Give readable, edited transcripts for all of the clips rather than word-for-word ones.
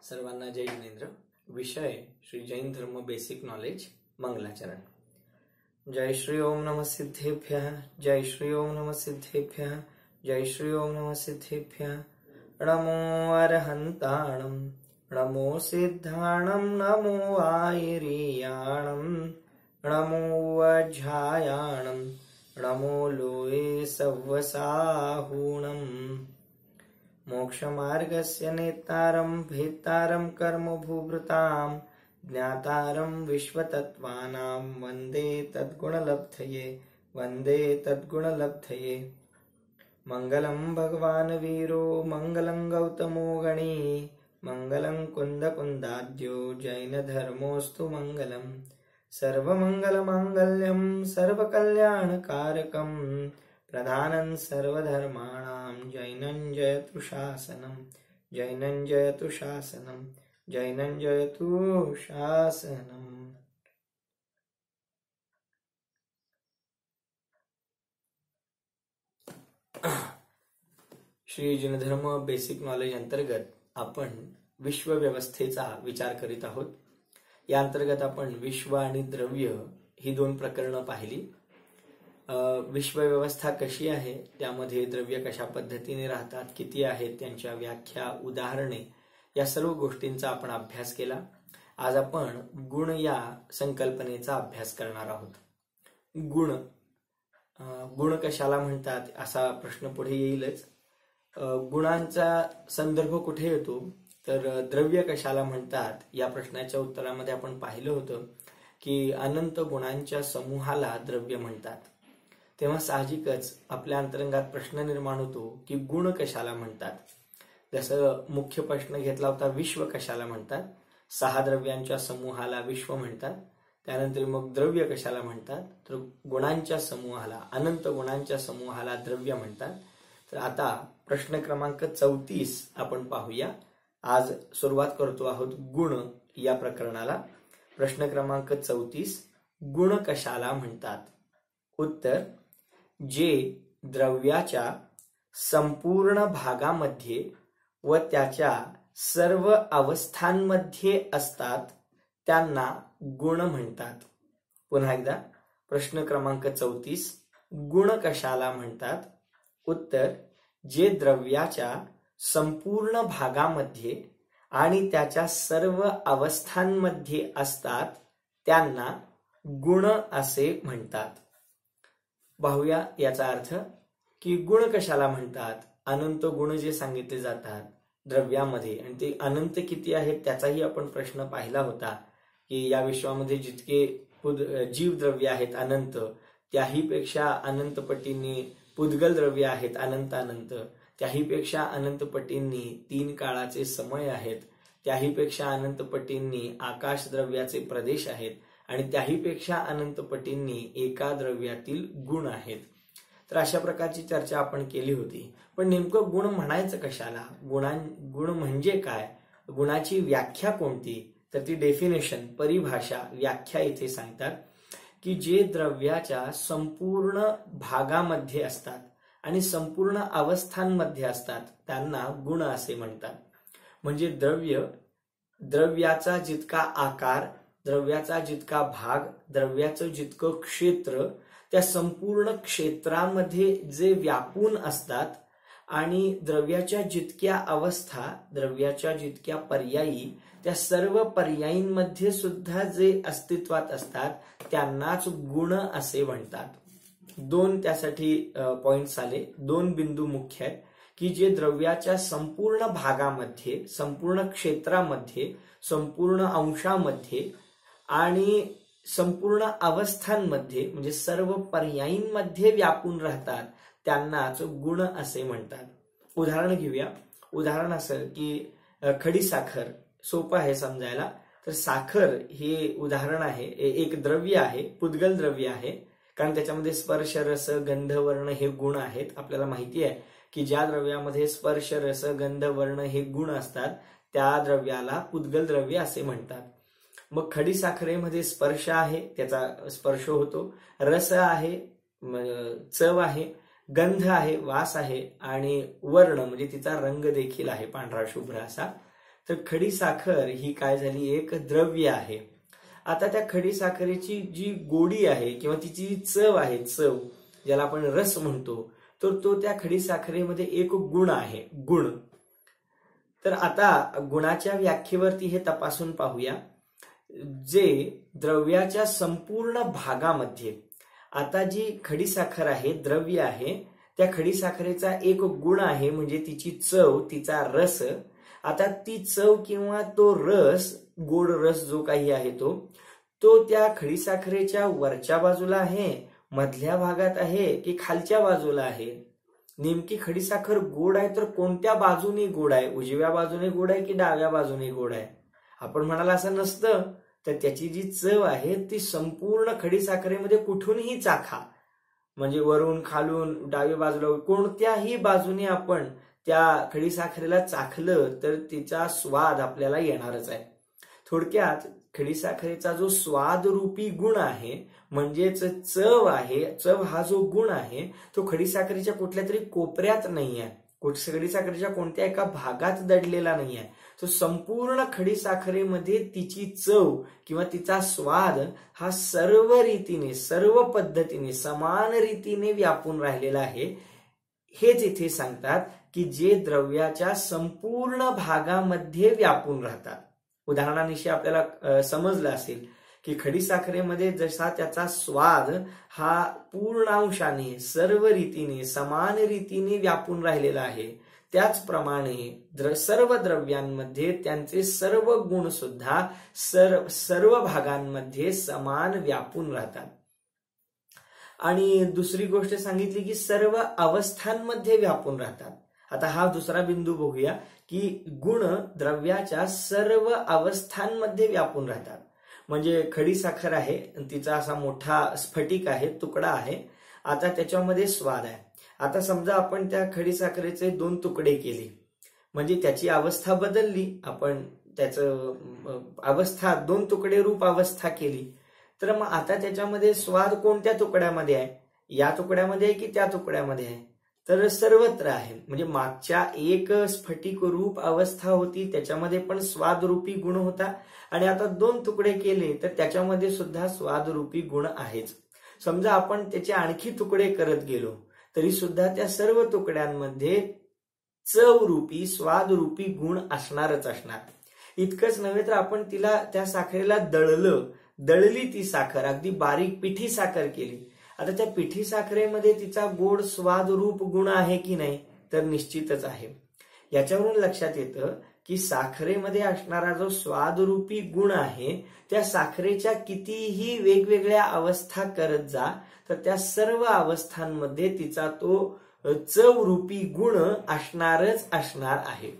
सर्वांना जय जिनेंद्र। विषय श्री जैन धर्म बेसिक नॉलेज मंगलाचरण। जय श्री ओम नमः सिद्धेभ्यः, जय श्री ओम नमः सिद्धेभ्यः, जय श्री ओम नमः सिद्धेभ्यः। नमो अरहन्ताणं, नमो सिद्धाणं, नमो आयरीयाणं, नमो वज्रायाणं, नमो लोये सव्वसाहूणम्। मोक्षमार्गस्य नेतारं भेत्तारं कर्मभूभृतां ज्ञातारं विश्वतत्त्वानां वन्दे तद्गुणलब्धये, वन्दे तद्गुणलब्धये। मङ्गलं भगवान् वीरो, मङ्गलं गौतमो गणी, मङ्गलं कुन्दकुन्दाद्यो जैनधर्मोऽस्तु मङ्गलम्। सर्वमङ्गलमाङ्गल्यं सर्वकल्याणकारकं प्रधानं सर्वधर्माणां जैनं जयतु शासनं, जैनं जयतु शासनं, जैनं जयतु शासनम्। श्री जैन धर्म बेसिक नॉलेज अंतर्गत आपण विश्व व्यवस्थेचा विचार करीत आहोत। या अंतर्गत आपण विश्व आणि द्रव्य ही दोन प्रकरणं पाहिली। विश्व व्यवस्था कशी आहे, त्यामध्ये द्रव्य कशा पद्धतीने राहतात, किती आहेत, त्यांच्या व्याख्या, उदाहरणे या सर्व गोष्टींचा आपण अभ्यास केला। आज आपण गुण या संकल्पनेचा अभ्यास करणार आहोत। गुण कशाला म्हणतात असा प्रश्न पुढे येईलच। गुणांचा संदर्भ कुठे येतो तर द्रव्य कशाला म्हणतात या प्रश्नाच्या उत्तरामध्ये आपण पाहिलं होतं की अनंत गुणांच्या समूहाला द्रव्य म्हणतात। तेव्हा साहजिकच आपल्या अंतरंगात प्रश्न निर्माण होतो की गुण कशाला म्हणतात। जसं मुख्य प्रश्न घेतला होता विश्व कशाला म्हणतात, 6 द्रव्यांच्या समूहाला विश्व म्हणतात। त्यानंतर मग द्रव्य कशाला म्हणतात तर गुणांच्या समूहाला, अनंत गुणांच्या समूहाला द्रव्य म्हणतात। तर आता प्रश्न क्रमांक 34 आपण पाहूया। आज सुरुवात करतो आहोत गुण या प्रकरणाला। प्रश्न क्रमांक 34, गुण कशाला म्हणतात? उत्तर, जे द्रव्याच्या संपूर्ण भागामध्ये व त्याच्या सर्व अवस्थांमध्ये असतात त्यांना गुण म्हणतात। पुन्हा एकदा प्रश्न क्रमांक 34, गुण कशाला म्हणतात? उत्तर, जे द्रव्याच्या संपूर्ण भागामध्ये आणि त्याच्या सर्व अवस्थांमध्ये असतात त्यांना गुण असे म्हणतात। पाहूया याचा अर्थ की गुण कशाला म्हणतात। अनंत गुण जे सांगितले जातात द्रव्यामध्ये आणि ते अनंत किती आहेत त्याचाही आपण प्रश्न पाहिला होता की या विश्वामध्ये जितके जीव द्रव्य आहेत अनंत, त्याहीपेक्षा अनंत पटींनी पुद्गल द्रव्य आहेत अनंत अनंत, त्याहीपेक्षा अनंत पटींनी 3 काळाचे समय आहेत, त्याहीपेक्षा अनंत पटींनी आकाश द्रव्याचे प्रदेश आहेत आणि त्याहीपेक्षा अनंत पटींनी एका द्रव्यातील गुण आहेत। तर अशा प्रकारची चर्चा आपण केली होती। पण नेमकं गुण म्हणायचं कशाला, गुण म्हणजे काय, गुणाची व्याख्या कोणती, तर ती डेफिनेशन, परिभाषा, व्याख्या इथे सांगतात की जे द्रव्याच्या संपूर्ण भागामध्ये असतात आणि संपूर्ण अवस्थांमध्ये असतात त्यांना गुण असे म्हणतात। म्हणजे द्रव्याचा जितका आकार, द्रव्याचा जितका भाग, द्रव्याचं जितकं क्षेत्र, त्या संपूर्ण क्षेत्रामध्ये जे व्यापून असतात आणि द्रव्याच्या जितक्या अवस्था, द्रव्याच्या जितक्या पर्यायी, त्या सर्व पर्यायींमध्ये सुद्धा जे अस्तित्वात असतात त्यांनाच गुण असे म्हणतात। 2 त्यासाठी पॉइंट्स आले, 2 बिंदू मुख्य आहेत की जे द्रव्याच्या संपूर्ण भागामध्ये, संपूर्ण क्षेत्रामध्ये, संपूर्ण अंशामध्ये आणि संपूर्ण अवस्थांमध्ये म्हणजे सर्व पर्यायींमध्ये व्यापून राहतात त्यांनाच गुण असे म्हणतात। उदाहरण घेऊया। उदाहरण असं की खडीसाखर, सोपं आहे समजायला। तर साखर हे उदाहरण आहे, एक द्रव्य आहे, पुद्गल द्रव्य आहे, कारण त्याच्यामध्ये स्पर्श, रस, गंध, वर्ण हे गुण आहेत। आपल्याला माहिती आहे की ज्या द्रव्यामध्ये स्पर्श, रस, गंध, वर्ण हे गुण असतात त्या द्रव्याला पुद्गल द्रव्य असे म्हणतात। मग खडीसाखरेमध्ये स्पर्श आहे, त्याचा स्पर्श होतो, रस आहे, चव आहे, गंध आहे, वास आहे आणि वर्ण म्हणजे तिचा रंग देखील आहे पांढरा शुभ्र असा। तर खडीसाखर ही काय झाली, एक द्रव्य आहे. आता त्या खडीसाखरेची जी गोडी आहे किंवा तिची जी चव आहे, चव ज्याला आपण रस म्हणतो, तर तो त्या खडीसाखरेमध्ये एक गुण आहे, गुण. तर आता गुणाच्या व्याख्येवरती हे तपासून पाहूया. जे द्रव्याच्या संपूर्ण भागामध्ये, आता जी खडीसाखर आहे, द्रव्य आहे, त्या खडीसाखरेचा एक गुण आहे म्हणजे तिची चव, तिचा रस. आता ती चव किंवा तो रस, गोड रस जो काही आहे तो त्या खडीसाखरेच्या वरच्या बाजूला आहे, मधल्या भागात आहे की खालच्या बाजूला आहे. नेमकी खडीसाखर गोड आहे तर कोणत्या बाजूने गोड आहे, उजव्या बाजूने गोड आहे की डाव्या बाजूने गोड आहे? आपण म्हणाला असं नसतं. तर त्याची जी चव आहे ती संपूर्ण खडीसाखरेमध्ये कुठूनही चाखा, म्हणजे वरून खालून डाव्या बाजूला कोणत्याही बाजूने आपण त्या खडीसाखरेला चाखलं तर तिचा स्वाद आपल्याला येणारच आहे. थोडक्यात खडीसाखरेचा जो स्वाद रूपी गुण आहे, म्हणजेच चव आहे, चव हा जो गुण आहे तो खडीसाखरेच्या कुठल्या तरी कोपऱ्यात नाही आहे, खडीसाखरेच्या कोणत्या एका भागात दडलेला नाही आहे. तो संपूर्ण खडीसाखरेमध्ये तिची चव किंवा तिचा स्वाद हा सर्व रीतीने, सर्व पद्धतीने, समान रीतीने व्यापून राहिलेला आहे. हेच इथे सांगतात की जे द्रव्याच्या संपूर्ण भागामध्ये व्यापून राहतात. उदाहरणानिशी आपल्याला समजलं असेल की खडीसाखरेमध्ये जसा त्याचा स्वाद हा पूर्णांशाने, सर्व रीतीने, समान रीतीने व्यापून राहिलेला आहे, त्याचप्रमाणे सर्व द्रव्यांमध्ये त्यांचे सर्व गुण सुद्धा सर्व भागांमध्ये समान व्यापून राहतात. आणि दुसरी गोष्ट सांगितली की सर्व अवस्थांमध्ये व्यापून राहतात. आता हा दुसरा बिंदू बघूया की गुण द्रव्याच्या सर्व अवस्थांमध्ये व्यापून राहतात. म्हणजे खडीसाखर आहे, तिचा असा मोठा स्फटिक आहे, तुकडा आहे. आता त्याच्यामध्ये स्वाद आहे. आता समजा आपण त्या खडीसाखरेचे 2 तुकडे केले, म्हणजे त्याची अवस्था बदलली, आपण त्याचं अवस्था 2 तुकडे रूप अवस्था केली. तर मग आता त्याच्यामध्ये स्वाद कोणत्या तुकड्यामध्ये आहे, या तुकड्यामध्ये आहे की त्या तुकड्यामध्ये आहे? तर सर्वत्र आहे. म्हणजे मागच्या एक स्फटिक रूप अवस्था होती, त्याच्यामध्ये पण स्वाद रूपी गुण होता, आणि आता 2 तुकडे केले तर त्याच्यामध्ये सुद्धा स्वाद रूपी गुण आहेच. समजा आपण त्याचे आणखी तुकडे करत गेलो तरी सुद्धा त्या सर्व तुकड्यांमध्ये चव रूपी, स्वाद रूपी गुण असणारच असणार. इतकंच नव्हे तर आपण त्या साखरेला दळली ती साखर, अगदी बारीक पिठी साखर केली. आता त्या पिठी साखरेमध्ये तिचा गोड स्वाद रूप गुण आहे की नाही? तर निश्चितच आहे. याच्यावरून लक्षात येतं की साखरेमध्ये असणारा जो स्वाद रूपी गुण आहे, त्या साखरेच्या कितीही वेगवेगळ्या अवस्था करत जा तर त्या सर्व अवस्थांमध्ये तिचा तो चव रूपी गुण असणारच असणार आहे.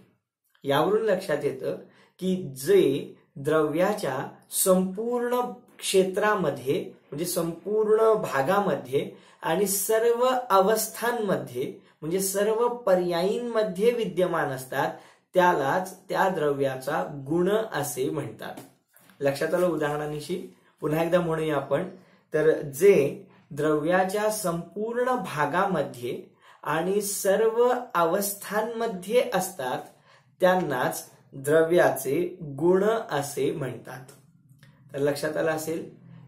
यावरून लक्षात येतं की जे द्रव्याच्या संपूर्ण क्षेत्रामध्ये, म्हणजे संपूर्ण भागामध्ये आणि सर्व अवस्थांमध्ये, म्हणजे सर्व पर्यायींमध्ये विद्यमान असतात, त्यालाच त्या द्रव्याचा गुण असे म्हणतात. लक्षात आलं उदाहरणानिशी? पुन्हा एकदा म्हणूया आपण. तर जे द्रव्याच्या संपूर्ण भागामध्ये आणि सर्व अवस्थांमध्ये असतात त्यांनाच द्रव्याचे गुण असे म्हणतात. तर लक्षात आलं असेल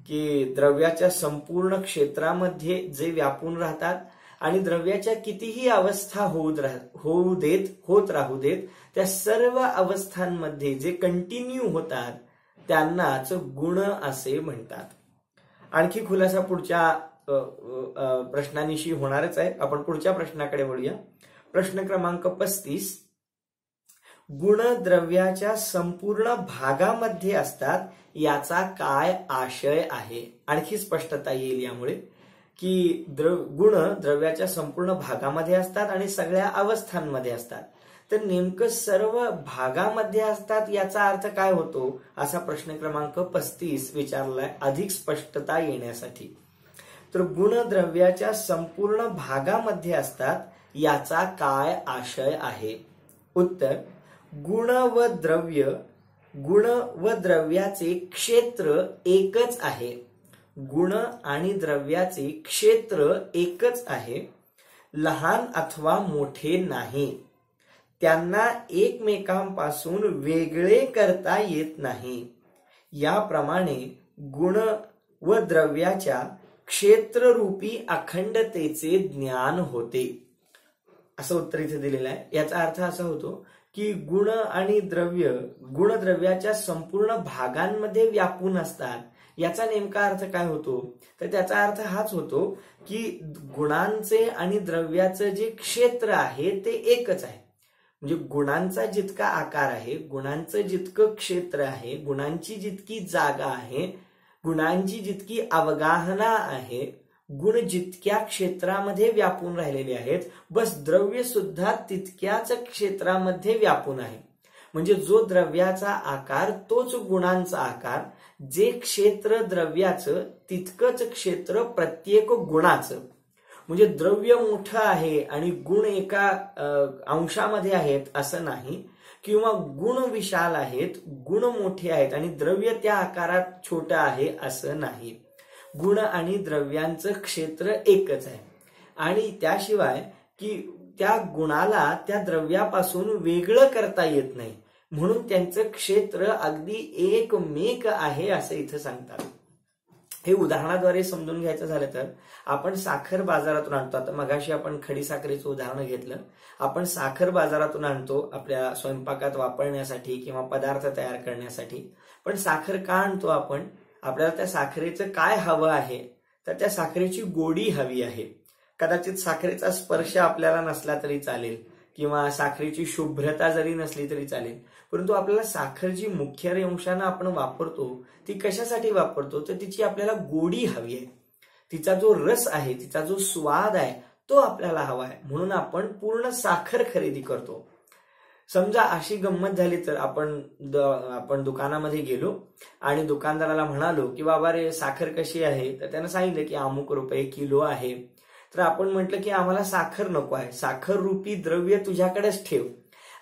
की द्रव्याच्या संपूर्ण क्षेत्रामध्ये जे व्यापून राहतात आणि द्रव्याच्या कितीही अवस्था होत राहू देत, त्या सर्व अवस्थांमध्ये जे कंटिन्यू होतात त्यांनाच गुण असे म्हणतात. आणखी खुलासा पुढच्या प्रश्नानिशी होणारच आहे. आपण पुढच्या प्रश्नाकडे वळूया. प्रश्न क्रमांक 35. गुण द्रव्याच्या संपूर्ण भागामध्ये असतात याचा काय आशय आहे? आणखी स्पष्टता येईल यामुळे की गुण द्रव्याच्या संपूर्ण भागामध्ये असतात आणि सगळ्या अवस्थांमध्ये असतात. तर नेमकं सर्व भागामध्ये असतात याचा अर्थ काय होतो, असा प्रश्न क्रमांक 35 विचारलाय अधिक स्पष्टता येण्यासाठी. तर गुण द्रव्याच्या संपूर्ण भागामध्ये असतात याचा काय आशय आहे? उत्तर: गुण व द्रव्याचे क्षेत्र एकच आहे. गुण आणि द्रव्याचे क्षेत्र एकच आहे, लहान अथवा मोठे नाही. त्यांना एकमेकांपासून वेगळे करता येत नाही. याप्रमाणे गुण व द्रव्याच्या क्षेत्ररूपी अखंडतेचे ज्ञान होते. असं उत्तर इथे दिलेलं आहे. याचा अर्थ असा होतो की गुण आणि द्रव्य गुणद्रव्याच्या संपूर्ण भागांमध्ये व्यापून असतात. याचा नेमका अर्थ काय होतो तर त्याचा अर्थ हाच होतो की गुणांचे आणि द्रव्याचं जे क्षेत्र आहे ते एकच आहे. म्हणजे गुणांचा जितका आकार आहे, गुणांचं जितकं क्षेत्र आहे, गुणांची जितकी जागा आहे, गुणांची जितकी अवगाहना आहे, गुण जितक्या क्षेत्रामध्ये व्यापून राहिलेले आहेत, बस द्रव्य सुद्धा तितक्याच क्षेत्रामध्ये व्यापून आहे. म्हणजे जो द्रव्याचा आकार तोच गुणांचा आकार, जे क्षेत्र द्रव्याचं तितकंच क्षेत्र प्रत्येक गुणाचं. म्हणजे द्रव्य मोठं आहे आणि गुण एका अंशामध्ये आहेत असं नाही, किंवा गुण विशाल आहेत, गुण मोठे आहेत आणि द्रव्य त्या आकारात छोटं आहे असं नाही. गुण आणि द्रव्यांचं क्षेत्र एकच आहे. आणि त्याशिवाय की त्या गुणाला त्या द्रव्यापासून वेगळं करता येत नाही, म्हणून त्यांचं क्षेत्र अगदी एकमेक आहे असं इथं सांगतात. हे उदाहरणाद्वारे समजून घ्यायचं झालं तर आपण साखर बाजारातून आणतो. आता मगाशी आपण खडीसाखरेचं उदाहरण घेतलं. आपण साखर बाजारातून आणतो आपल्या स्वयंपाकात वापरण्यासाठी किंवा पदार्थ तयार करण्यासाठी. पण साखर का आणतो आपण? आपल्याला त्या साखरेचं काय हवं आहे तर त्या साखरेची गोडी हवी आहे. कदाचित साखरेचा स्पर्श आपल्याला नसला तरी चालेल किंवा साखरेची शुभ्रता जरी नसली तरी चालेल, परंतु आपल्याला साखर जी मुख्य अंशानं आपण वापरतो ती कशासाठी वापरतो तर तिची आपल्याला गोडी हवी आहे. तिचा जो रस आहे, तिचा जो स्वाद आहे तो आपल्याला हवा आहे, म्हणून आपण पूर्ण साखर खरेदी करतो. समजा अशी गंमत झाली तर आपण दुकानामध्ये गेलो आणि दुकानदाराला म्हणालो की बाबा रे साखर कशी आहे, तर त्यानं सांगितलं की अमुक रुपये किलो आहे. तर आपण म्हटलं की आम्हाला साखर नको आहे, साखर रूपी द्रव्य तुझ्याकडेच ठेव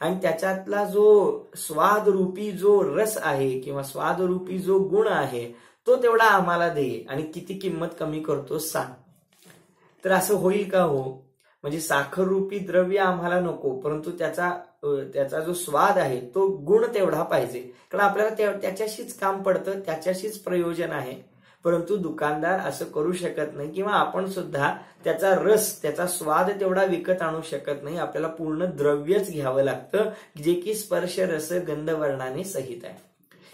आणि त्याच्यातला जो स्वाद रूपी जो रस आहे किंवा स्वाद रूपी जो गुण आहे तो तेवढा आम्हाला दे आणि किती किंमत कमी करतो सांग. तर असं होईल का हो? म्हणजे साखर रूपी द्रव्य आम्हाला नको, परंतु त्याचा जो स्वाद आहे तो गुण तेवढा पाहिजे, कारण आपल्याला त्याच्याशीच काम पडतं, त्याच्याशीच प्रयोजन आहे. परंतु दुकानदार असं करू शकत नाही किंवा आपण सुद्धा त्याचा रस त्याचा स्वाद तेवढा विकत आणू शकत नाही. आपल्याला पूर्ण द्रव्यच घ्यावं लागतं जे की स्पर्श रस गंध वर्णाने सहित आहे.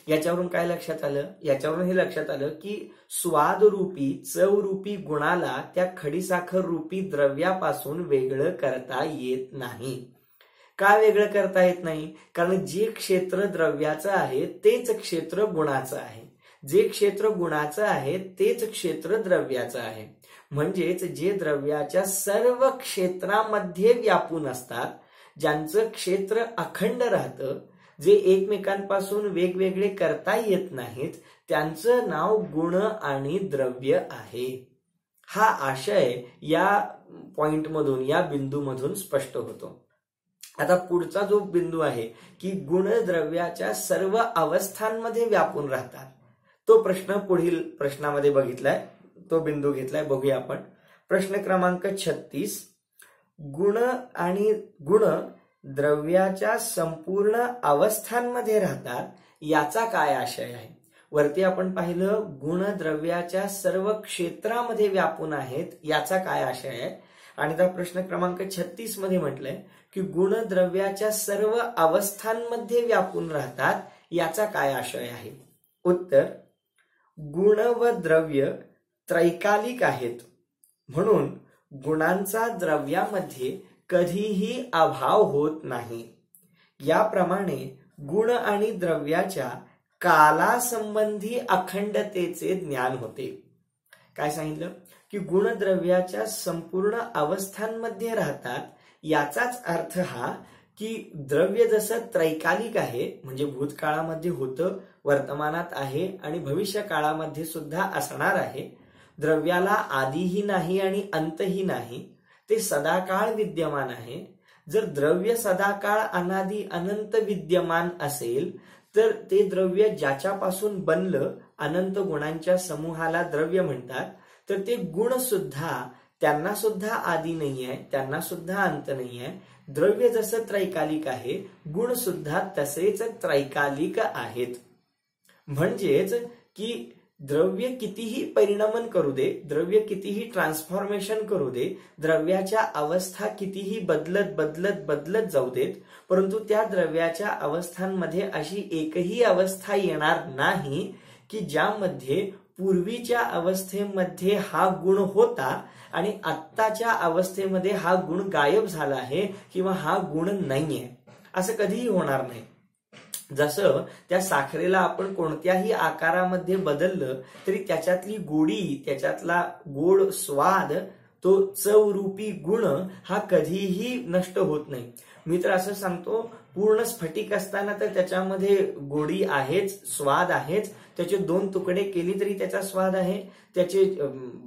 याच्यावरून काय लक्षात आलं? याच्यावरून हे लक्षात आलं की स्वाद रूपी चव रूपी गुणाला त्या खडीसाखर रूपी द्रव्यापासून वेगळं करता येत नाही. का वेगळं करता येत नाही? कारण जे क्षेत्र द्रव्याचं आहे तेच क्षेत्र गुणाचं आहे, जे क्षेत्र गुणाचं आहे तेच क्षेत्र द्रव्याचं आहे. म्हणजेच जे द्रव्याच्या सर्व क्षेत्रामध्ये व्यापून असतात, ज्यांचं क्षेत्र अखंड राहतं, जे एकमेकांपासून वेगवेगळे करता येत नाहीत, त्यांचं नाव गुण आणि द्रव्य आहे. हा आशय या पॉइंटमधून या बिंदूमधून स्पष्ट होतो. आता पुढचा जो बिंदू आहे की गुण द्रव्याच्या सर्व अवस्थांमध्ये व्यापून राहतात, तो प्रश्न पुढील प्रश्नामध्ये बघितलाय, तो बिंदू घेतलाय. बघूया आपण. प्रश्न क्रमांक 36. गुण द्रव्याच्या संपूर्ण अवस्थांमध्ये राहतात याचा काय आशय आहे? वरती आपण पाहिलं गुण द्रव्याच्या सर्व क्षेत्रामध्ये व्यापून आहेत याचा काय आशय आहे, आणि त्या प्रश्न क्रमांक 36 मध्ये म्हटलंय की गुण द्रव्याच्या सर्व अवस्थांमध्ये व्यापून राहतात याचा काय आशय आहे? उत्तर: गुण व द्रव्य त्रैकालिक आहेत, म्हणून गुणांचा द्रव्यामध्ये कधीही अभाव होत नाही. याप्रमाणे गुण आणि द्रव्याच्या कालासंबंधी अखंडतेचे ज्ञान होते. काय सांगितलं की गुण द्रव्याच्या संपूर्ण अवस्थांमध्ये राहतात, याचाच अर्थ हा की द्रव्य जसं त्रैकालिक आहे, म्हणजे भूतकाळामध्ये होतं, वर्तमानात आहे आणि भविष्य काळामध्ये सुद्धा असणार आहे. द्रव्याला आदिही नाही आणि अंतही नाही, ते सदाकाळ विद्यमान आहे. जर द्रव्य सदाकाळ अनादी अनंत विद्यमान असेल तर ते द्रव्य ज्याच्यापासून बनलं, अनंत गुणांच्या समूहाला द्रव्य म्हणतात, तर ते गुण सुद्धा त्यांना सुद्धा आदी नाही आहे, त्यांना सुद्धा अंत नाही आहे. द्रव्य जसं त्रैकालिक आहे, गुण सुद्धा तसेच त्रैकालिक आहेत. म्हणजेच की द्रव्य कितीही परिणमन करू दे, द्रव्य कितीही ट्रान्सफॉर्मेशन करू दे, द्रव्याच्या अवस्था कितीही बदलत बदलत बदलत जाऊ देत, परंतु त्या द्रव्याच्या अवस्थांमध्ये अशी एकही अवस्था येणार नाही की ज्यामध्ये पूर्वीच्या अवस्थेमध्ये हा गुण होता आणि आत्ताच्या अवस्थेमध्ये हा गुण गायब झाला आहे किंवा हा गुण नाहीये, असं कधीही होणार नाही. जसं त्या साखरेला आपण कोणत्याही आकारामध्ये बदललं तरी त्याच्यातली गोडी, त्याच्यातला गोड स्वाद, तो चवरूपी गुण हा कधीही नष्ट होत नाही. मी तर असं सांगतो, पूर्ण स्फटिक असताना तर त्याच्यामध्ये गोडी आहेच, स्वाद आहेच. त्याचे 2 तुकडे केले तरी त्याचा स्वाद आहे, त्याचे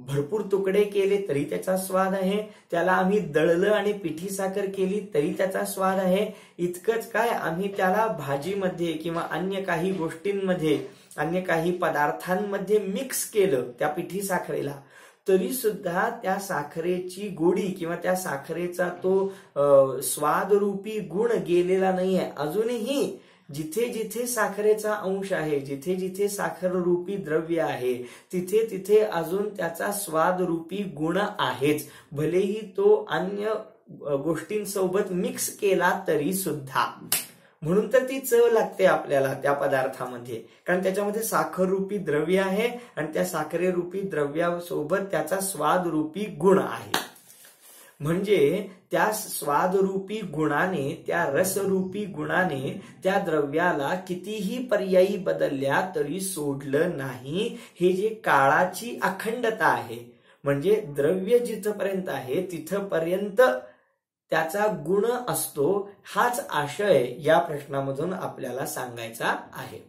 भरपूर तुकडे केले तरी त्याचा स्वाद आहे, त्याला आम्ही दळलं आणि पिठी साखर केली तरी त्याचा स्वाद आहे. इतकंच काय, आम्ही त्याला भाजीमध्ये किंवा अन्य काही गोष्टींमध्ये, अन्य काही पदार्थांमध्ये मिक्स केलं त्या पिठी साखरेला, तरी सुद्धा त्या साखरेची गोडी किंवा त्या साखरेचा तो स्वादरूपी गुण गेलेला नाहीये. अजूनही जिथे जिथे साखरेचा अंश आहे, जिथे जिथे साखर रूपी द्रव्य आहे, तिथे तिथे अजून त्याचा स्वादरूपी गुण आहेच, भलेही तो अन्य गोष्टींसोबत मिक्स केला तरी सुद्धा. म्हणून तर ती चव लागते आपल्याला त्या पदार्थामध्ये, कारण त्याच्यामध्ये साखर रूपी द्रव्य आहे आणि त्या साखरे रूपी द्रव्यासोबत त्याचा स्वादरूपी गुण आहे. म्हणजे त्या स्वादरूपी गुणाने, त्या रसरूपी गुणाने त्या द्रव्याला कितीही पर्यायी बदलल्या तरी सोडलं नाही. हे जे काळाची अखंडता आहे, म्हणजे द्रव्य जिथपर्यंत आहे तिथपर्यंत त्याचा गुण असतो, हाच आशय या प्रश्नामधून आपल्याला सांगायचा आहे.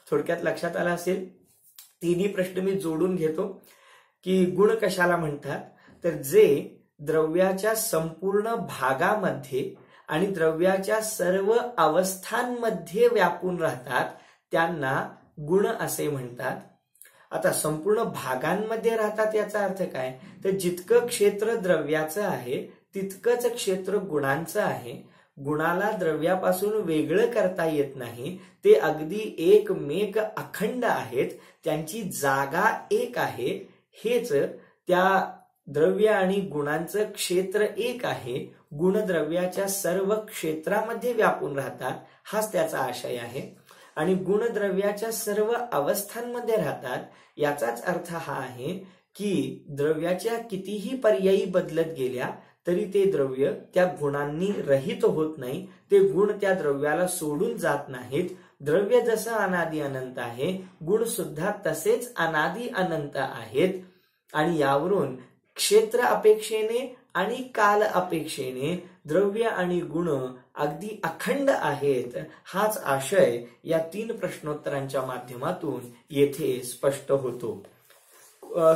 थोडक्यात लक्षात आला असेल. तिन्ही प्रश्न मी जोडून घेतो की गुण कशाला म्हणतात, तर जे द्रव्याच्या संपूर्ण भागामध्ये आणि द्रव्याच्या सर्व अवस्थांमध्ये व्यापून राहतात त्यांना गुण असे म्हणतात. आता संपूर्ण भागांमध्ये राहतात याचा अर्थ काय, तर जितकं क्षेत्र द्रव्याचं आहे तितकंच क्षेत्र गुणांचं आहे. गुणाला द्रव्यापासून वेगळं करता येत नाही, ते अगदी एकमेक अखंड आहेत, त्यांची जागा एक आहे. हेच त्या द्रव्य आणि गुणांचं क्षेत्र एक आहे. गुण द्रव्याच्या सर्व क्षेत्रामध्ये व्यापून राहतात, हाच त्याचा आशय आहे. आणि गुण द्रव्याच्या सर्व अवस्थांमध्ये राहतात, याचाच अर्थ हा आहे की द्रव्याच्या कितीही पर्यायी बदलत गेल्या तरी ते द्रव्य त्या गुणांनी रहित होत नाही, ते गुण त्या द्रव्याला सोडून जात नाहीत. द्रव्य जसं अनादी अनंत आहे, गुण सुद्धा तसेच अनादी अनंत आहेत. आणि यावरून क्षेत्र अपेक्षेने आणि काल अपेक्षेने द्रव्य आणि गुण अगदी अखंड आहेत, हाच आशय या 3 प्रश्नोत्तरांच्या माध्यमातून येथे स्पष्ट होतो.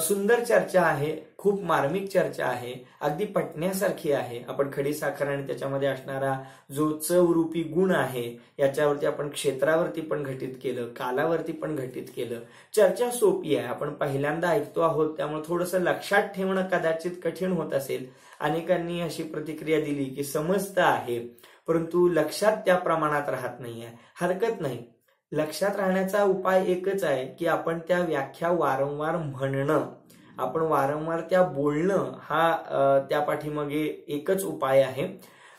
सुंदर चर्चा आहे, खूप मार्मिक चर्चा आहे, अगदी पटण्यासारखी आहे. आपण खडी साखर आणि त्याच्यामध्ये असणारा जो चवरूपी गुण आहे याच्यावरती आपण क्षेत्रावरती पण घटित केलं, कालावरती पण घटित केलं. चर्चा सोपी आहे, आपण पहिल्यांदा ऐकतो आहोत, त्यामुळे थोडंसं लक्षात ठेवणं कदाचित कठीण होत असेल. अनेकांनी अशी प्रतिक्रिया दिली की समजतं आहे परंतु लक्षात त्या प्रमाणात राहत नाहीये. हरकत नाही, लक्षात राहण्याचा उपाय एकच आहे की आपण त्या व्याख्या वारंवार म्हणणं, आपण वारंवार त्या बोलणं, हा त्या पाठीमागे एकच उपाय आहे.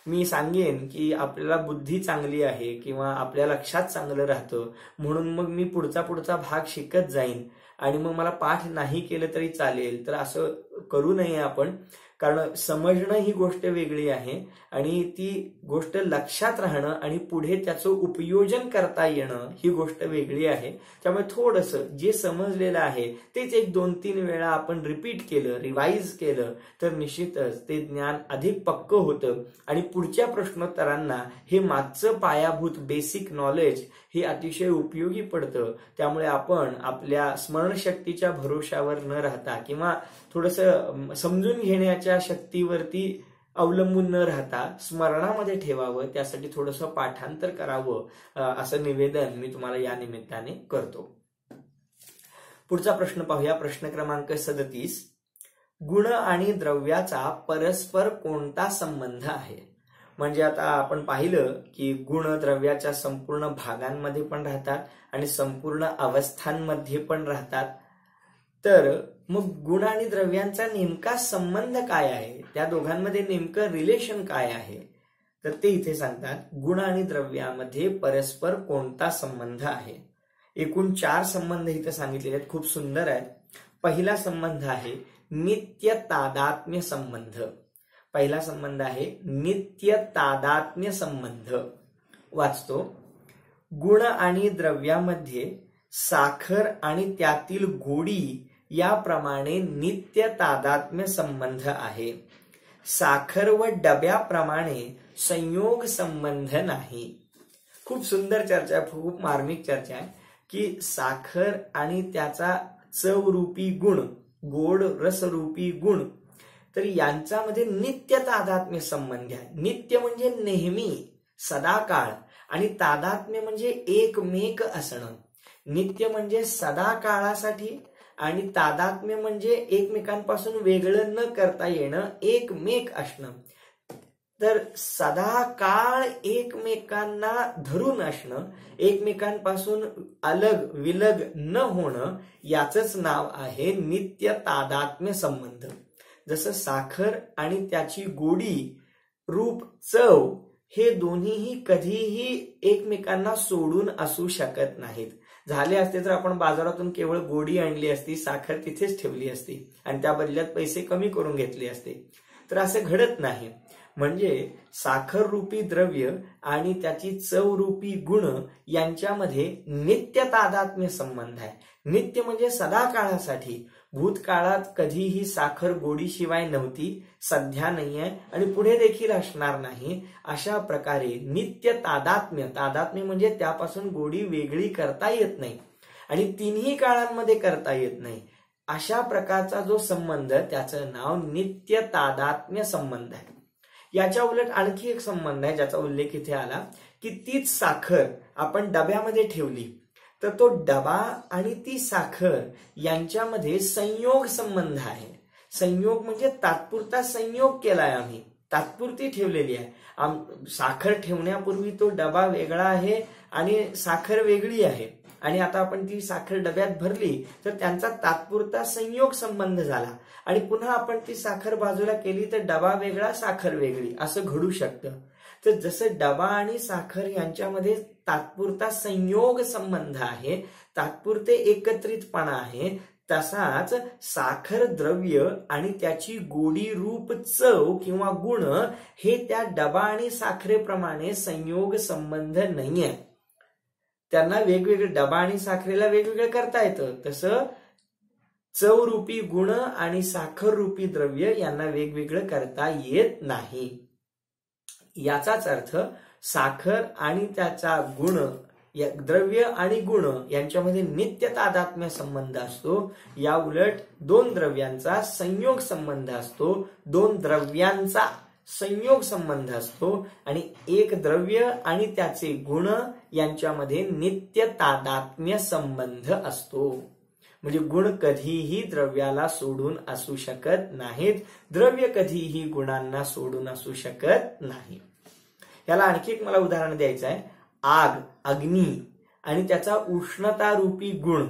मी सांगेन की आपल्याला बुद्धी चांगली आहे किंवा आपल्या लक्षात चांगलं राहतं म्हणून मग मी पुढचा भाग शिकत जाईन आणि मग मला पाठ नाही केलं तरी चालेल, तर असं करू नये आपण. कारण समजणं ही गोष्ट वेगळी आहे आणि ती गोष्ट लक्षात राहणं आणि पुढे त्याचं उपयोजन करता येणं ही गोष्ट वेगळी आहे. त्यामुळे थोडंसं जे समजलेलं आहे तेच 1-2-3 वेळा आपण रिपीट केलं, रिवाइज केलं तर निश्चितच ते ज्ञान अधिक पक्क होतं आणि पुढच्या प्रश्नोत्तरांना हे मागचं पायाभूत बेसिक नॉलेज हे अतिशय उपयोगी पडतं. त्यामुळे आपण आपल्या स्मरणशक्तीच्या भरोशावर न राहता किंवा थोडंसं समजून घेण्याच्या शक्तीवरती अवलंबून न राहता स्मरणामध्ये ठेवावं, त्यासाठी थोडंसं पाठांतर करावं असं निवेदन मी तुम्हाला या निमित्ताने करतो. पुढचा प्रश्न पाहूया, प्रश्न क्रमांक 37. गुण आणि द्रव्याचा परस्पर कोणता संबंध आहे? म्हणजे आता आपण पाहिलं की गुण द्रव्याच्या संपूर्ण भागांमध्ये पण राहतात आणि संपूर्ण अवस्थांमध्ये पण राहतात. तर मग गुण आणि द्रव्यांचा नेमका संबंध काय आहे? त्या दोघांमध्ये नेमकं रिलेशन काय आहे? तर ते इथे सांगतात, गुण आणि द्रव्यामध्ये परस्पर कोणता संबंध आहे. एकूण 4 संबंध इथे सांगितलेले आहेत, खूप सुंदर आहेत. पहिला संबंध आहे नित्य तादात्म्य संबंध. पहिला संबंध आहे नित्य तादात्म्य संबंध. वाचतो. गुण आणि द्रव्यामध्ये साखर आणि त्यातील गोडी याप्रमाणे नित्य तादात्म्य संबंध आहे. साखर व डब्याप्रमाणे संयोग संबंध नाही. खूप सुंदर चर्चा, खूप मार्मिक चर्चा आहे की साखर आणि त्याचा चवरूपी गुण, गोड रसरूपी गुण, तर यांच्यामध्ये नित्य तादात्म्य संबंध आहे. नित्य म्हणजे नेहमी, सदाकाळ, आणि तादात्म्य म्हणजे एकमेक असणं. नित्य म्हणजे सदा काळासाठी आणि तादात्म्य म्हणजे एकमेकांपासून वेगळं न करता येणं, एकमेक असणं. तर सदा काळ एकमेकांना धरून असणं, एकमेकांपासून अलग विलग न होणं, याचंच नाव आहे नित्य तादात्म्य संबंध. जसं साखर आणि त्याची गोडी, रूप, चव हे दोन्हीही कधीही एकमेकांना सोडून असू शकत नाहीत. झाले असते तर आपण बाजारातून केवळ गोडी आणली असती, साखर तिथेच ठेवली असती आणि त्या बदल्यात पैसे कमी करून घेतले असते. तर असं घडत नाही. म्हणजे साखर रूपी द्रव्य आणि त्याची चव रूपी गुण यांच्यामध्ये नित्य तादात्म्य संबंध आहे. नित्य म्हणजे सदा काळासाठी. भूतकाळात कधीही साखर गोडीशिवाय नव्हती, सध्या नाहीये आणि पुढे देखील असणार नाही. अशा प्रकारे नित्य तादात्म्य, तादात्म्य म्हणजे त्यापासून गोडी वेगळी करता येत नाही आणि तिन्ही काळांमध्ये करता येत नाही. अशा प्रकारचा जो संबंध, त्याचं नाव नित्य तादात्म्य संबंध आहे. याच्या उलट आणखी एक संबंध आहे ज्याचा उल्लेख इथे आला की तीच साखर आपण डब्यामध्ये ठेवली तर तो डबा आणि ती साखर यांच्यामध्ये संयोग संबंध आहे. संयोग म्हणजे तात्पुरता संयोग केलाय आम्ही, तात्पुरती ठेवलेली आहे. साखर ठेवण्यापूर्वी तो डबा वेगळा आहे आणि साखर वेगळी आहे आणि आता आपण ती साखर डब्यात भरली तर त्यांचा तात्पुरता संयोग संबंध झाला आणि पुन्हा आपण ती साखर बाजूला केली तर डबा वेगळा, साखर वेगळी, असं घडू शकतं. तर जसं डबा आणि साखर यांच्यामध्ये तात्पुरता संयोग संबंध आहे, तात्पुरते एकत्रितपणा आहे, तसाच साखर द्रव्य आणि त्याची गोडी, रूप, चव किंवा गुण हे त्या डबा आणि साखरेप्रमाणे संयोग संबंध नाहीये. त्यांना वेगवेगळे, डबा आणि साखरेला वेगवेगळं करता येतं, तसं चव रूपी गुण आणि साखर रूपी द्रव्य यांना वेगवेगळं करता येत नाही. याचाच अर्थ साखर आणि त्याचा गुण, द्रव्य आणि गुण यांच्यामध्ये नित्य तादात्म्य संबंध असतो. या उलट दोन द्रव्यांचा संयोग संबंध असतो, दोन द्रव्यांचा संयोग संबंध असतो आणि एक द्रव्य आणि त्याचे गुण यांच्यामध्ये नित्य तादात्म्य संबंध असतो. म्हणजे गुण कधीही द्रव्याला सोडून असू शकत नाहीत, द्रव्य कधीही गुणांना सोडून असू शकत नाही. याला आणखी एक मला उदाहरण द्यायचं आहे. आग, अग्नी आणि त्याचा उष्णता रूपी गुण,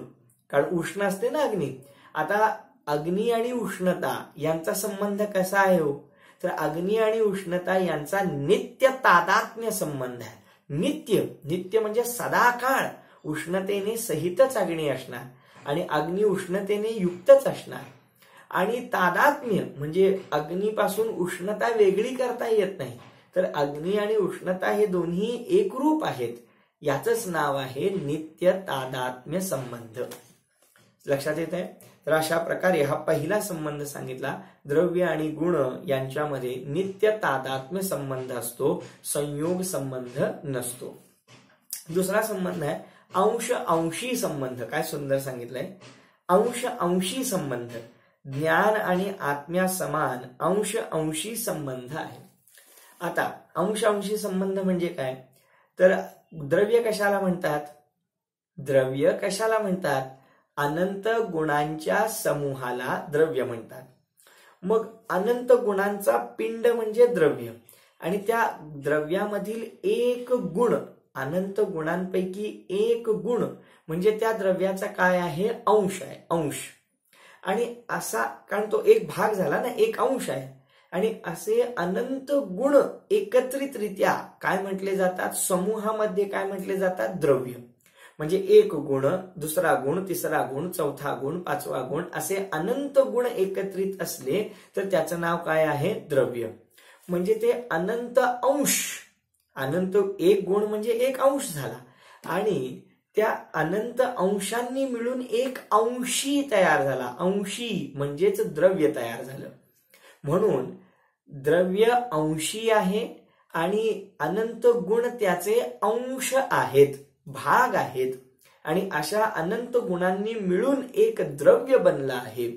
कारण उष्ण असते ना अग्नी. आता अग्नी आणि उष्णता यांचा संबंध कसा आहे हो? तर अग्नी आणि उष्णता यांचा नित्य तादात्म्य संबंध आहे. नित्य, नित्य म्हणजे सदाकाळ उष्णतेने सहितच अग्नी असणार आणि अग्नी उष्णतेने युक्तच असणार. आणि तादात्म्य म्हणजे अग्नीपासून उष्णता वेगळी करता येत नाही, तर अग्नी आणि उष्णता हे दोन्ही एकरूप आहेत. याचंच नाव आहे नित्य तादात्म्य संबंध. लक्षात येत आहे? तर अशा प्रकारे हा पहिला संबंध सांगितला, द्रव्य आणि गुण यांच्यामध्ये नित्य तादात्म्य संबंध असतो, संयोग संबंध नसतो. दुसरा संबंध आहे अंश अंशी संबंध. काय सुंदर सांगितलंय, अंश अंशी संबंध. ज्ञान आणि आत्म्या समान अंश अंशी संबंध आहे. आता अंश अंशी संबंध म्हणजे काय? तर द्रव्य कशाला म्हणतात? द्रव्य कशाला म्हणतात? अनंत गुणांच्या समूहाला द्रव्य म्हणतात. मग अनंत गुणांचा पिंड म्हणजे द्रव्य, आणि त्या द्रव्यामधील एक गुण, अनंत गुणांपैकी एक गुण म्हणजे त्या द्रव्याचा काय आहे, अंश आहे, अंश. आणि असा, कारण तो एक भाग झाला ना, एक अंश आहे, आणि असे अनंत गुण एकत्रितरित्या काय म्हटले जातात, समूहामध्ये काय म्हटले जातात, द्रव्य. म्हणजे एक गुण, दुसरा गुण, तिसरा गुण, चौथा गुण, पाचवा गुण, असे अनंत गुण एकत्रित असले तर त्याचं नाव काय आहे, द्रव्य. म्हणजे ते अनंत अंश, अनंत एक गुण म्हणजे एक अंश झाला, आणि त्या अनंत अंशांनी मिळून एक अंशी तयार झाला, अंशी म्हणजेच द्रव्य तयार झालं. म्हणून द्रव्य अंशी आहे आणि अनंत गुण त्याचे अंश आहेत, भाग आहेत, आणि अशा अनंत गुणांनी मिळून एक द्रव्य बनलं आहे.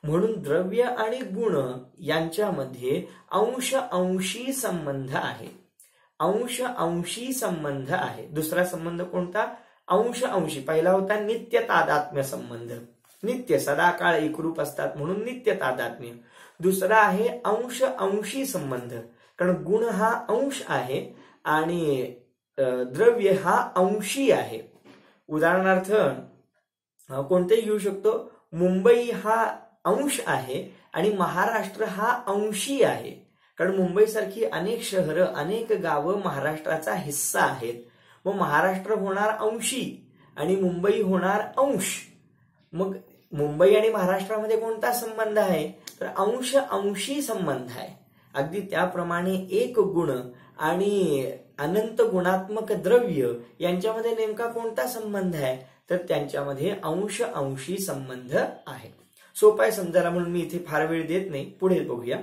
म्हणून द्रव्य आणि गुण यांच्यामध्ये अंश अंशी संबंध आहे, अंश अंशी संबंध आहे. दुसरा संबंध कोणता, अंश अंशी. पहिला होता नित्य तादात्म्य संबंध, नित्य सदाकाळ एकरूप असतात म्हणून नित्य तादात्म्य. दुसरा आहे अंश अंशी संबंध, कारण गुण हा अंश आहे आणि द्रव्य हा अंशी आहे. उदाहरणार्थ कोणतेही घेऊ शकतो, मुंबई हा अंश आहे आणि महाराष्ट्र हा अंशी आहे, कारण मुंबई सारखी अनेक शहरं, अनेक गावं महाराष्ट्राचा हिस्सा आहेत. मग महाराष्ट्र होणार अंशी आणि मुंबई होणार अंश. मग मुंबई आणि महाराष्ट्रामध्ये कोणता संबंध आहे, तर अंश अंशी संबंध आहे. अगदी त्याप्रमाणे एक गुण आणि अनंत गुणात्मक द्रव्य यांच्यामध्ये नेमका कोणता संबंध आहे, तर त्यांच्यामध्ये अंश अंशी संबंध आहे. सोपा आहे समजायला म्हणून मी इथे फार वेळ देत नाही, पुढे बघूया.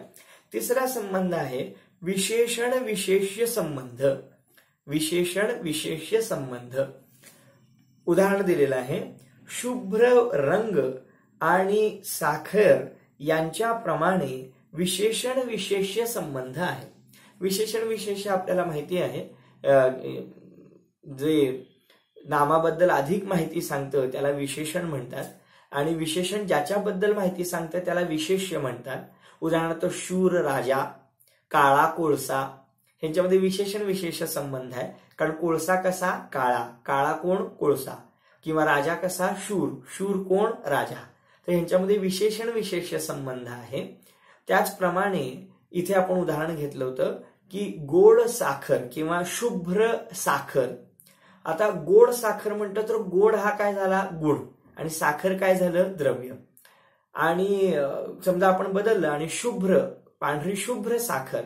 तिसरा संबंध आहे विशेषण विशेष्य संबंध, विशेषण विशेष्य संबंध. उदाहरण दिलेलं आहे, शुभ्र रंग आणि साखर यांच्याप्रमाणे विशेषण विशेष्य संबंध आहे. विशेषण विशेष्य आपल्याला माहिती आहे, जे नामाबद्दल अधिक माहिती सांगतं त्याला विशेषण म्हणतात, आणि विशेषण ज्याच्याबद्दल माहिती सांगतं त्याला विशेष्य म्हणतात. उदाहरणार्थ शूर राजा, काळा कोळसा, ह्यांच्यामध्ये विशेषण विशेष संबंध आहे. कारण कोळसा कसा, काळा, काळा कोण, कोळसा, किंवा राजा कसा, शूर, शूर कोण, राजा. तर ह्यांच्यामध्ये विशेषण विशेष संबंध आहे. त्याचप्रमाणे इथे आपण उदाहरण घेतलं होतं की गोड साखर किंवा शुभ्र साखर. आता गोड साखर म्हणतो तर गोड हा काय झाला, गुण, आणि साखर काय झालं, द्रव्य. आणि समजा आपण बदललं आणि शुभ्र, पांढरी शुभ्र साखर,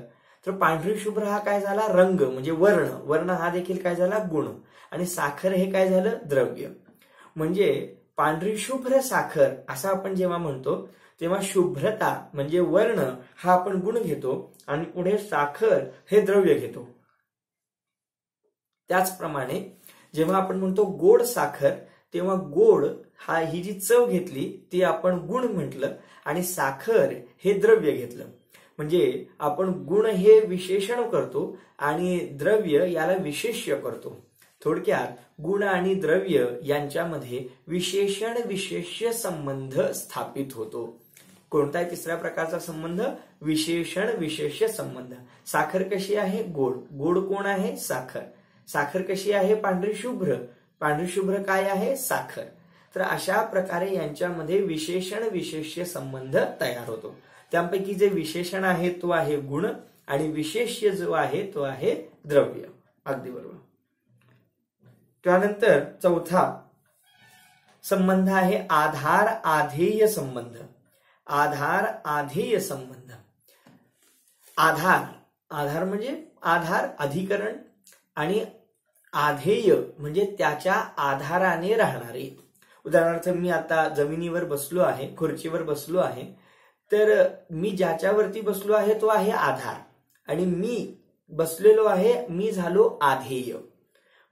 तर पांढरी शुभ्र हा काय झाला, रंग म्हणजे वर्ण, वर्ण हा देखील काय झाला, गुण, आणि साखर हे काय झालं, द्रव्य. म्हणजे पांढरी शुभ्र साखर असं आपण जेव्हा म्हणतो तेव्हा शुभ्रता म्हणजे वर्ण हा आपण गुण घेतो आणि पुढे साखर हे द्रव्य घेतो. त्याचप्रमाणे जेव्हा आपण म्हणतो गोड साखर तेव्हा गोड हा ही जी चव घेतली ती आपण गुण म्हटलं आणि साखर हे द्रव्य घेतलं. म्हणजे आपण गुण हे विशेषण करतो आणि द्रव्य याला विशेष्य करतो. थोडक्यात गुण आणि द्रव्य यांच्यामध्ये विशेषण विशेष्य संबंध स्थापित होतो. कोणता आहे तिसऱ्या प्रकारचा संबंध, विशेषण विशेष्य संबंध. साखर कशी आहे, गोड, गोड कोण आहे, साखर, साखर कशी आहे, पांढरी शुभ्र, पांढरी शुभ्र काय आहे, साखर. तर अशा प्रकारे यांच्यामध्ये विशेषण विशेष्य संबंध तयार होतो. त्यापैकी जे विशेषण आहे तो आहे गुण आणि विशेष्य जो आहे तो आहे द्रव्य. अगदी बरोबर. त्यानंतर चौथा संबंध आहे आधार आधेय संबंध. आधार आधेय संबंध. आधार, आधार म्हणजे आधार, अधिकरण, आणि आधेय म्हणजे त्याच्या आधाराने राहणारे. उदाहरणार्थ मी आता जमिनीवर बसलो आहे, खुर्चीवर बसलो आहे, तर मी ज्याच्यावरती बसलो आहे तो आहे आधार आणि मी बसलेलो आहे, मी झालो आधेय.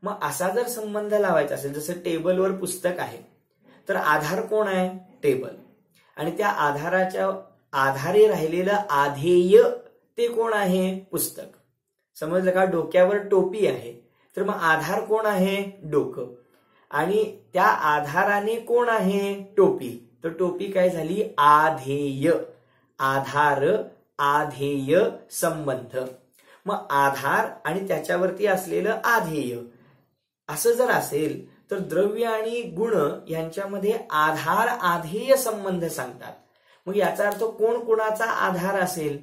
मग असा जर संबंध लावायचा असेल, जसं टेबलवर पुस्तक आहे तर आधार कोण आहे, टेबल, आणि त्या आधाराच्या आधारे राहिलेलं आधेय ते कोण आहे, पुस्तक. समजलं का. डोक्यावर टोपी आहे तर मग आधार कोण आहे, डोकं, आणि त्या आधाराने कोण आहे, टोपी, तर टोपी काय झाली, आधेय. आधार आधेय संबंध. मग आधार आणि त्याच्यावरती असलेलं आधेय असं जर असेल तर द्रव्य आणि गुण यांच्यामध्ये आधार आधेय संबंध सांगतात. मग याचा अर्थ कोण कोणाचा आधार असेल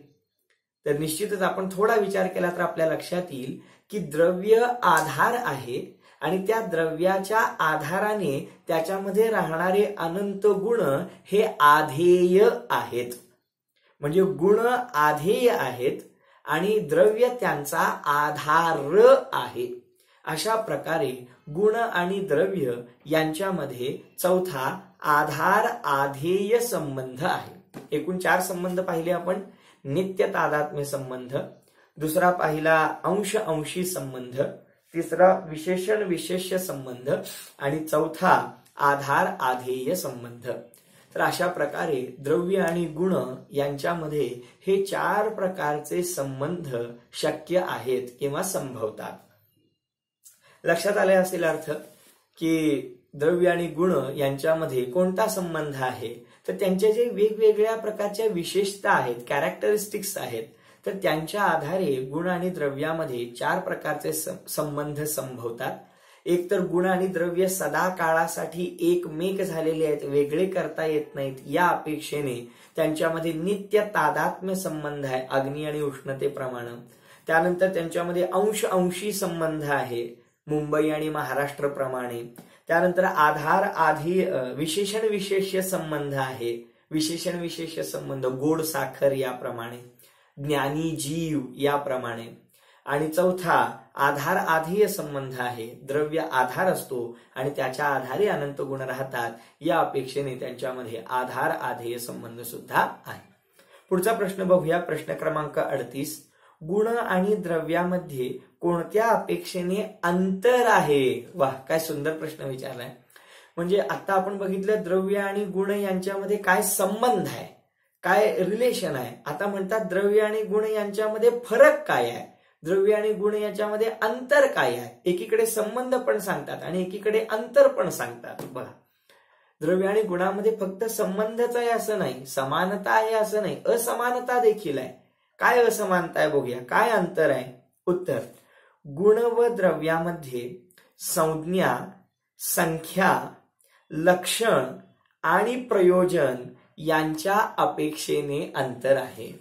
तर निश्चितच आपण थोडा विचार केला तर आपल्या लक्षात येईल की द्रव्य आधार आहे आणि त्या द्रव्याच्या आधाराने त्याच्यामध्ये राहणारे अनंत गुण हे आधेय आहेत. म्हणजे गुण आधेय आहेत आणि द्रव्य त्यांचा आधार आहे. अशा प्रकारे गुण आणि द्रव्य यांच्यामध्ये चौथा आधार आधेय संबंध आहे. एकूण 4 संबंध पाहिले आपण. नित्य तादात्म्य संबंध, दुसरा पाहिला अंश अंशी संबंध, तिसरा विशेषण विशेष्य संबंध आणि चौथा आधार आधेय संबंध. तर अशा प्रकारे द्रव्य आणि गुण यांच्यामध्ये हे 4 प्रकारचे संबंध शक्य आहेत किंवा संभवतात. लक्षात आले असेल अर्थ की द्रव्य आणि गुण यांच्यामध्ये कोणता संबंध आहे तर त्यांच्या जे वेगवेगळ्या प्रकारच्या विशेषता आहेत, कॅरेक्टरिस्टिक्स आहेत, तर त्यांच्या आधारे गुण आणि द्रव्यामध्ये 4 प्रकारचे संबंध संभवतात. एक तर गुण आणि द्रव्य सदा काळासाठी एकमेक झालेले आहेत, वेगळे करता येत नाहीत. या अपेक्षेने त्यांच्यामध्ये नित्य तादात्म्य संबंध आहे अग्नी आणि उष्णतेप्रमाणे. त्यानंतर त्यांच्यामध्ये अंश अंशी संबंध आहे मुंबई आणि महाराष्ट्र प्रमाणे. त्यानंतर आधार आधी विशेषण विशेष्य संबंध आहे, विशेषण विशेष्य संबंध गोड साखर याप्रमाणे, ज्ञानी जीव याप्रमाणे. आणि चौथा आधार आधेय संबंध आहे, द्रव्य आधार असतो आणि त्याच्या आधारे अनंत गुण राहतात. या अपेक्षेने त्यांच्यामध्ये आधार आधेय संबंध सुद्धा आहे. पुढचा प्रश्न बघूया. प्रश्न क्रमांक 38. गुण आणि द्रव्यामध्ये कोणत्या अपेक्षेने अंतर आहे? वाह, काय सुंदर प्रश्न विचारलाय. म्हणजे आता आपण बघितलं द्रव्य आणि गुण यांच्यामध्ये काय संबंध आहे, काय रिलेशन आहे. आता म्हणतात द्रव्य आणि गुण यांच्यामध्ये फरक काय आहे, द्रव्य आणि गुण याच्यामध्ये अंतर काय आहे. एकीकडे संबंध पण सांगतात आणि एकीकडे अंतर पण सांगतात. बघा, द्रव्य आणि गुणामध्ये फक्त संबंधच आहे असं नाही, समानता आहे असं नाही, असमानता देखील आहे. काय असमानता आहे बघूया, काय अंतर आहे. उत्तर, गुण व द्रव्यामध्ये संज्ञा, संख्या, लक्षण आणि प्रयोजन यांच्या अपेक्षेने अंतर आहे.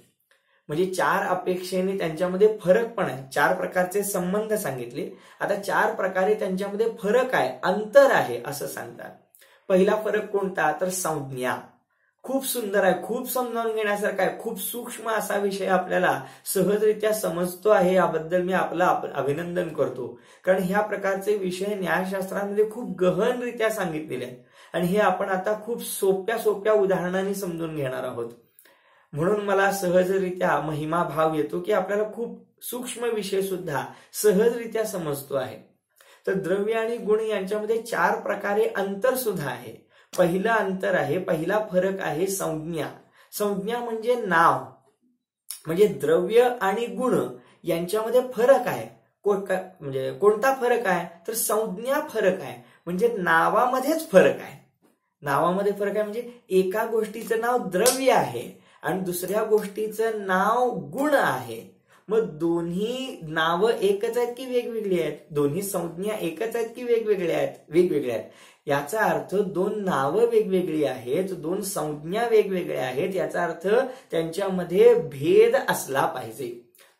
म्हणजे 4 अपेक्षेने त्यांच्यामध्ये फरक पण आहे. 4 प्रकारचे संबंध सांगितले, आता 4 प्रकारे त्यांच्यामध्ये फरक आहे, अंतर आहे असं सांगतात. पहिला फरक कोणता तर संज्ञा. खूप सुंदर आहे, खूप समजावून घेण्यासारखा आहे, खूप सूक्ष्म असा विषय आपल्याला सहजरित्या समजतो आहे. याबद्दल मी आपलं अभिनंदन करतो, कारण ह्या प्रकारचे विषय न्यायशास्त्रामध्ये खूप गहनरित्या सांगितलेले आहेत आणि हे आपण आता खूप सोप्या सोप्या उदाहरणांनी समजून घेणार आहोत. म्हणून मला सहजरित्या महिमा भाव येतो की आपल्याला खूप सूक्ष्म विषय सुद्धा सहजरित्या समजतो आहे. तर द्रव्य आणि गुण यांच्यामध्ये 4 प्रकारे अंतर सुद्धा आहे. पहिलं अंतर आहे, पहिला फरक आहे संज्ञा. संज्ञा म्हणजे नाव. म्हणजे द्रव्य आणि गुण यांच्यामध्ये फरक आहे. म्हणजे कोणता फरक आहे तर संज्ञा फरक आहे, म्हणजे नावामध्येच फरक आहे. नावामध्ये फरक आहे म्हणजे एका गोष्टीचं नाव द्रव्य आहे आणि दुसऱ्या गोष्टीचं नाव गुण आहे. मग दोन्ही नावं एकच आहेत की वेगवेगळी आहेत, दोन्ही संज्ञा एकच आहेत की वेगवेगळ्या आहेत. याचा अर्थ 2 नावं वेगवेगळी आहेत, 2 संज्ञा वेगवेगळ्या आहेत. याचा अर्थ त्यांच्यामध्ये भेद असला पाहिजे,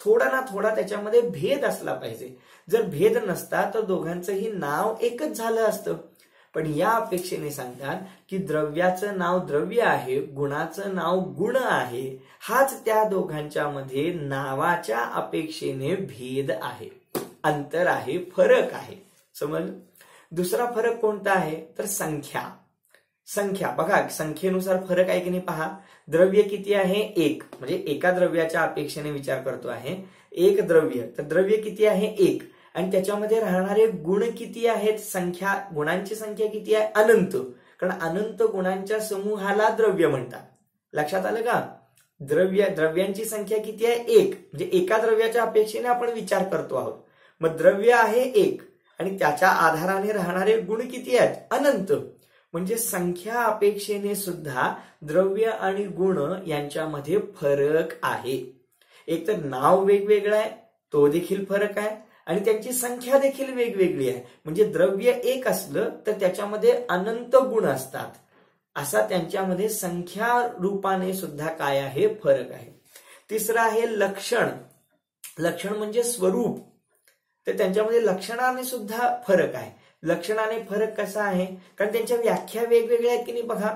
थोडा ना थोडा त्याच्यामध्ये भेद असला पाहिजे. जर भेद नसता तर दोघांचंही नाव एकच झालं असतं. पण या अपेक्षेने सांगतात की द्रव्याचं नाव द्रव्य आहे, गुणाचं नाव गुण आहे. हाच त्या दोघांच्या मध्ये नावाच्या अपेक्षेने भेद आहे, अंतर आहे, फरक आहे. समज. दुसरा फरक कोणता आहे तर संख्या. संख्या बघा, संख्येनुसार फरक आहे की नाही पहा. द्रव्य किती आहे 1, म्हणजे एका द्रव्याच्या अपेक्षेने विचार करतो आहे. 1 द्रव्य, तर द्रव्य किती आहे 1 आणि त्याच्यामध्ये राहणारे गुण किती आहेत, संख्या, गुणांची संख्या किती आहे अनंत. कारण अनंत गुणांच्या समूहाला द्रव्य म्हणतात. लक्षात आलं का. द्रव्यांची संख्या किती आहे 1, म्हणजे एका द्रव्याच्या अपेक्षेने आपण विचार करतो आहोत. मग द्रव्य आहे 1 आणि त्याच्या आधाराने राहणारे गुण किती आहेत अनंत. म्हणजे संख्या अपेक्षेने सुद्धा द्रव्य आणि गुण यांच्यामध्ये फरक आहे. एक तर नाव वेगवेगळं आहे, तो देखील फरक आहे, आणि त्यांची संख्या देखील वेगवेगळी आहे. म्हणजे द्रव्य एक असलं तर त्याच्यामध्ये अनंत गुण असतात, असा त्यांच्यामध्ये संख्या रूपाने सुद्धा काय आहे, फरक आहे. तिसरं आहे लक्षण. लक्षण म्हणजे स्वरूप, तर त्यांच्यामध्ये लक्षणाने सुद्धा फरक आहे. लक्षणाने फरक कसा आहे, कारण त्यांच्या व्याख्या वेगवेगळ्या आहेत की नाही. बघा,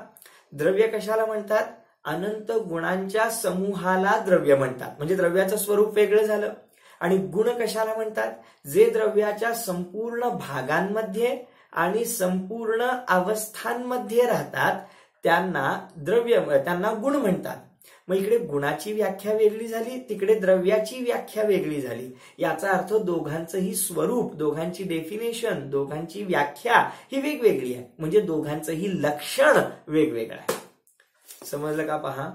द्रव्य कशाला म्हणतात, अनंत गुणांच्या समूहाला द्रव्य म्हणतात, म्हणजे द्रव्याचं स्वरूप वेगळं झालं. आणि गुण कशाला म्हणतात, जे द्रव्याच्या संपूर्ण भागांमध्ये आणि संपूर्ण अवस्थांमध्ये राहतात त्यांना गुण म्हणतात. मग इकडे गुणाची व्याख्या वेगळी झाली, तिकडे द्रव्याची व्याख्या वेगळी झाली. याचा अर्थ दोघांचंही स्वरूप, दोघांची डेफिनेशन, दोघांची व्याख्या ही वेगवेगळी आहे. म्हणजे दोघांचंही लक्षण वेगवेगळं आहे. समजलं का? पहा,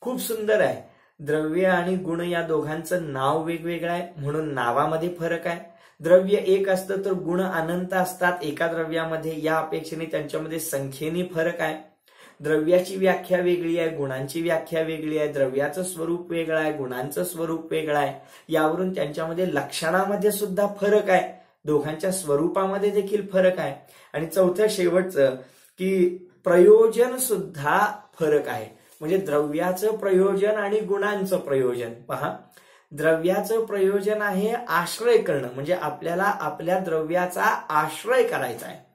खूप सुंदर आहे. द्रव्य आणि गुण या दोघांचं नाव वेगवेगळं आहे, म्हणून नावामध्ये फरक आहे. द्रव्य एक असतं तर गुण अनंत असतात एका द्रव्यामध्ये, या अपेक्षेने त्यांच्यामध्ये संख्येने फरक आहे. द्रव्याची व्याख्या वेगळी आहे, गुणांची व्याख्या वेगळी आहे. द्रव्याचं स्वरूप वेगळं आहे, गुणांचं स्वरूप वेगळं आहे. यावरून त्यांच्यामध्ये लक्षणामध्ये सुद्धा फरक आहे, दोघांच्या स्वरूपामध्ये देखील फरक आहे. आणि चौथं शेवटचं की प्रयोजन सुद्धा फरक आहे. म्हणजे द्रव्याचं प्रयोजन आणि गुणांचं प्रयोजन. पहा, द्रव्याचं प्रयोजन आहे आश्रय करणं, म्हणजे आपल्याला आपल्या द्रव्याचा आश्रय करायचा आहे.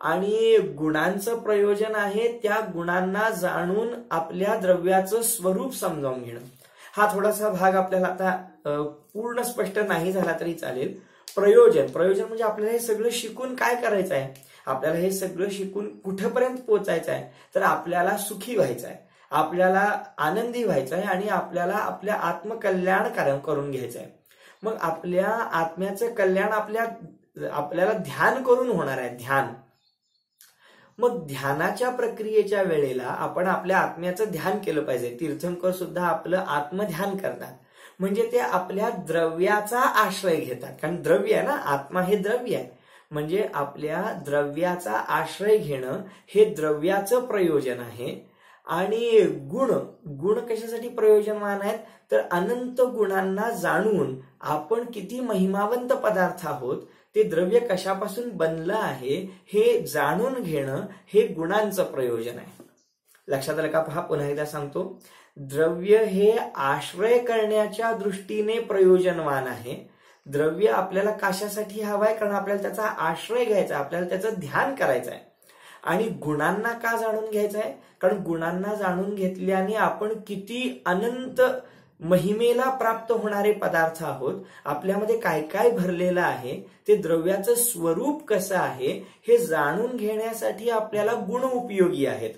आणि गुणांचं प्रयोजन आहे त्या गुणांना जाणून आपल्या द्रव्याचं स्वरूप समजावून घेणं. हा थोडासा भाग आपल्याला आता पूर्ण स्पष्ट नाही झाला तरी चालेल. प्रयोजन म्हणजे आपल्याला हे सगळं शिकून काय करायचं आहे, आपल्याला हे सगळं शिकून कुठपर्यंत पोहोचायचं आहे, तर आपल्याला सुखी व्हायचं आहे, आपल्याला आनंदी व्हायचं आहे, आणि आपल्याला आपल्या आत्मकल्याण करून घ्यायचं आहे. मग आपल्या आत्म्याचं कल्याण आपल्याला ध्यान करून होणार आहे, ध्यान. मग ध्यानाच्या प्रक्रियेच्या वेळेला आपण आपल्या आत्म्याचं ध्यान केलं पाहिजे. तीर्थंकर सुद्धा आपलं आत्मध्यान करतात, म्हणजे ते आपल्या द्रव्याचा आश्रय घेतात. कारण द्रव्य आहे ना, आत्मा हे द्रव्य आहे, म्हणजे आपल्या द्रव्याचा आश्रय घेणं हे द्रव्याचं प्रयोजन आहे. आणि गुण कशासाठी प्रयोजनवान आहेत, तर अनंत गुणांना जाणून आपण किती महिमावंत पदार्थ आहोत, ते द्रव्य कशापासून बनलं आहे हे जाणून घेणं हे गुणांचं प्रयोजन आहे. लक्षात आलं का? पहा, पुन्हा एकदा सांगतो. द्रव्य हे आश्रय करण्याच्या दृष्टीने प्रयोजनवान आहे. द्रव्य आपल्याला कशासाठी हवंय, कारण आपल्याला त्याचा आश्रय घ्यायचा आहे, आपल्याला त्याचं ध्यान करायचं आहे. आणि गुणांना का जाणून घ्यायचं आहे, कारण गुणांना जाणून घेतल्याने आपण किती अनंत महिमेला प्राप्त होणारे पदार्थ आहोत, आपल्यामध्ये काय काय भरलेलं आहे, ते द्रव्याचं स्वरूप कसं आहे हे जाणून घेण्यासाठी आपल्याला गुण उपयोगी आहेत.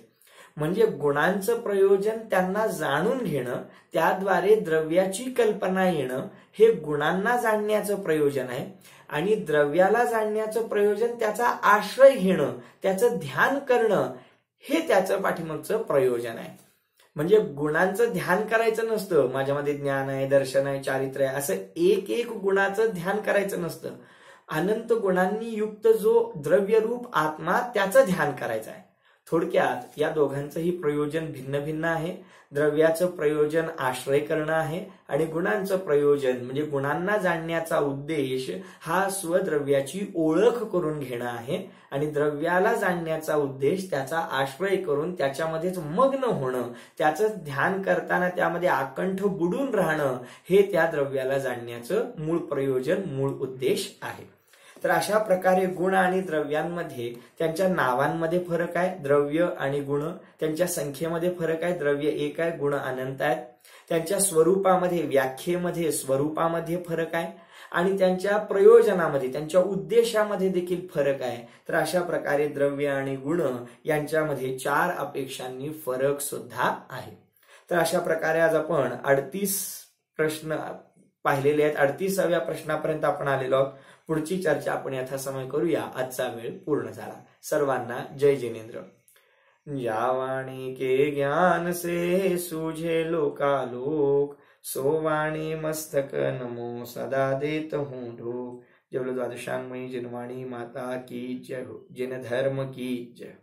म्हणजे गुणांचं प्रयोजन त्यांना जाणून घेणं, त्याद्वारे द्रव्याची कल्पना येणं हे गुणांना जाणण्याचं प्रयोजन आहे. आणि द्रव्याला जाणण्याचं प्रयोजन त्याचा आश्रय घेणं, त्याचं ध्यान करणं हे त्याचं पाठीमागचं प्रयोजन आहे. म्हणजे गुणांचं ध्यान करायचं नसतं, माझ्यामध्ये ज्ञान आहे, दर्शन आहे, चारित्र्य आहे, असं एक एक गुणाचं ध्यान करायचं नसतं. अनंत गुणांनी युक्त जो द्रव्यरूप आत्मा, त्याचं ध्यान करायचं आहे. थोडक्यात या दोघांचंही प्रयोजन भिन्न भिन्न आहे. द्रव्याचं प्रयोजन आश्रय करणं आहे, आणि गुणांचं प्रयोजन म्हणजे गुणांना जाणण्याचा उद्देश हा स्वद्रव्याची ओळख करून घेणं आहे. आणि द्रव्याला जाणण्याचा उद्देश त्याचा आश्रय करून त्याच्यामध्येच मग्न होणं, त्याचं ध्यान करताना त्यामध्ये आकंठ बुडून राहणं हे त्या द्रव्याला जाणण्याचं मूळ प्रयोजन, मूळ उद्देश आहे. तर अशा प्रकारे गुण आणि द्रव्यांमध्ये त्यांच्या नावांमध्ये फरक आहे, द्रव्य आणि गुण. त्यांच्या संख्येमध्ये फरक आहे, द्रव्य एक आहे, गुण अनंत आहेत. त्यांच्या स्वरूपामध्ये, व्याख्येमध्ये, स्वरूपामध्ये फरक आहे. आणि त्यांच्या प्रयोजनामध्ये, त्यांच्या उद्देशामध्ये देखील फरक आहे. तर अशा प्रकारे द्रव्य आणि गुण यांच्यामध्ये 4 अपेक्षांनी फरक सुद्धा आहे. तर अशा प्रकारे आज आपण 38 प्रश्न पाहिलेले आहेत. 38व्या प्रश्नापर्यंत आपण आलेलो आहोत. पुढची चर्चा आपण यथासमय करूया. आजचा वेळ पूर्ण झाला. सर्वांना जय जिनेंद्र. जावाणी के ज्ञान से सूझे लोकालोक, सो वाणी मस्तक नमो सदा देत हूँ ढोक. जब द्वादशांमयी जिनवाणी माता की जय हो, जिन धर्म की जय.